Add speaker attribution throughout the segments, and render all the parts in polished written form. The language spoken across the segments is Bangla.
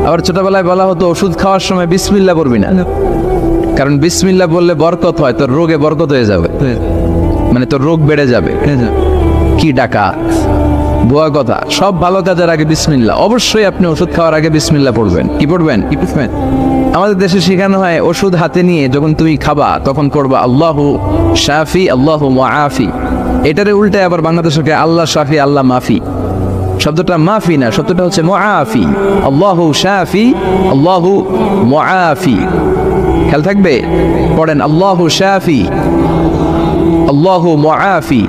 Speaker 1: আবার ছোটবেলায় বলা হতো ওষুধ খাওয়ার সময় বিসমিল্লাহ পড়বি না, কারণ বিসমিল্লাহ বললে বরকত হয়, তোর রোগে বরকত হয়ে যাবে, মানে তোর রোগ বেড়ে যাবে। কি ডাকা বুয়া কথা। সব ভালো কাজের আগে বিসমিল্লাহ। অবশ্যই আপনি ওষুধ খাওয়ার আগে বিসমিল্লাহ পড়বেন। কি পড়বেন? আমাদের দেশে শেখানো হয় ওষুধ হাতে নিয়ে যখন তুমি খাবা তখন পড়বা আল্লাহু শাফি আল্লাহু মুআফি। এটারে উল্টে আবার বাংলাদেশকে আল্লাহ শাফি আল্লাহ মাফি। শব্দটা মাফি না, শব্দটা হচ্ছে মুআফি। আল্লাহু শাফি আল্লাহু মুআফি। খেয়াল থাকবে, পড়েন আল্লাহু শাফি আল্লাহু মুআফি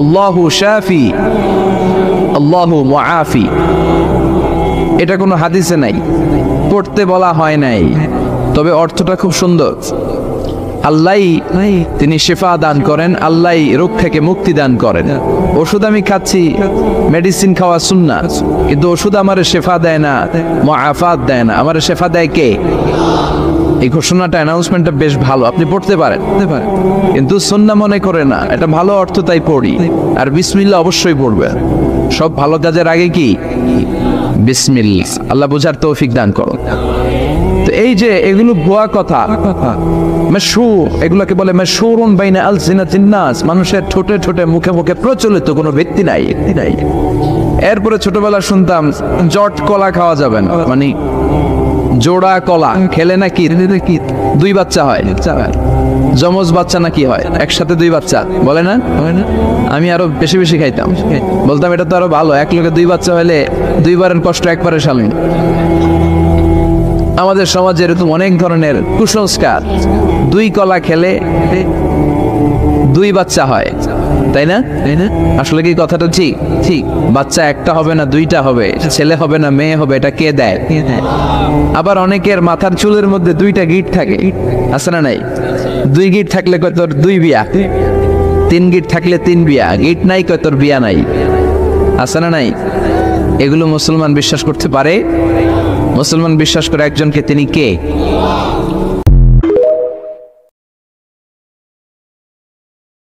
Speaker 1: আল্লাহু শাফি আল্লাহু মুআফি। এটা কোনো হাদিসে নাই, পড়তে বলা হয় নাই, তবে অর্থটা খুব সুন্দর। আল্লাহই তিনি শিফা দান করেন, আল্লাহই রোগ থেকে মুক্তি দান করেন। ওষুধ আমি খাচ্ছি, মেডিসিন খাওয়া সুন্নাত, কিন্তু ওষুধ আমার শিফা দেয় না, মুআফাত দেয় না। আমার শিফা দেয় কে? এই ঘোষণাটা, অ্যানাউন্সমেন্টটা বেশ ভালো, আপনি পড়তে পারেন, কিন্তু সুন্নাহ মনে করে না। এটা ভালো অর্থ, তাই পড়ি। আর বিসমিল্লাহ অবশ্যই পড়বে। সব ভালো কাজের আগে কি? বিসমিল্লাহ। আল্লাহ বুঝার তৌফিক দান করো। তো এই যে এগুলো ভুয়া কথা, মাশহুর, এগুলোকে বলে মাশহুরুন বাইনা আলসিনাতিন নাস, মানুষের ঠোঁটে ঠোঁটে মুখে মুখে প্রচলিত, কোনো ভিত্তি নাই। এরপরে ছোটবেলা শুনতাম জট কলা খাওয়া যাবে না, মানে জোড়া কলা খেলে নাকি দুই বাচ্চা হয়, যমজ বাচ্চা নাকি হয়, একসাথে দুই বাচ্চা বলে না? আমি আরো বেশি বেশি খাইতাম, বলতাম এটা তো আরো ভালো, এক লোকে দুই বাচ্চা হলে দুইবারের কষ্ট একবারে সামিল। আমাদের সমাজে এরকম অনেক ধরনের কুসংস্কার। দুই কলা খেলে দুই বাচ্চা হয়, তাই না? আসলে কি কথাটা ঠিক? ঠিক। বাচ্চা একটা হবে না, দুইটা হবে, ছেলে হবে না মেয়ে হবে, এটা কে দেয়? আবার অনেকের মাথার চুলের মধ্যে দুইটা গিট থাকে, আছে না নাই? দুই গিট থাকলে কয় তোর দুই বিয়া, তিন গিট থাকলে তিন বিয়া, গিট নাই কয় তোর বিয়া নাই, আছে না নাই? এগুলো মুসলমান বিশ্বাস করতে পারে? মুসলমান বিশ্বাস করে একজনকে, তিনি কে?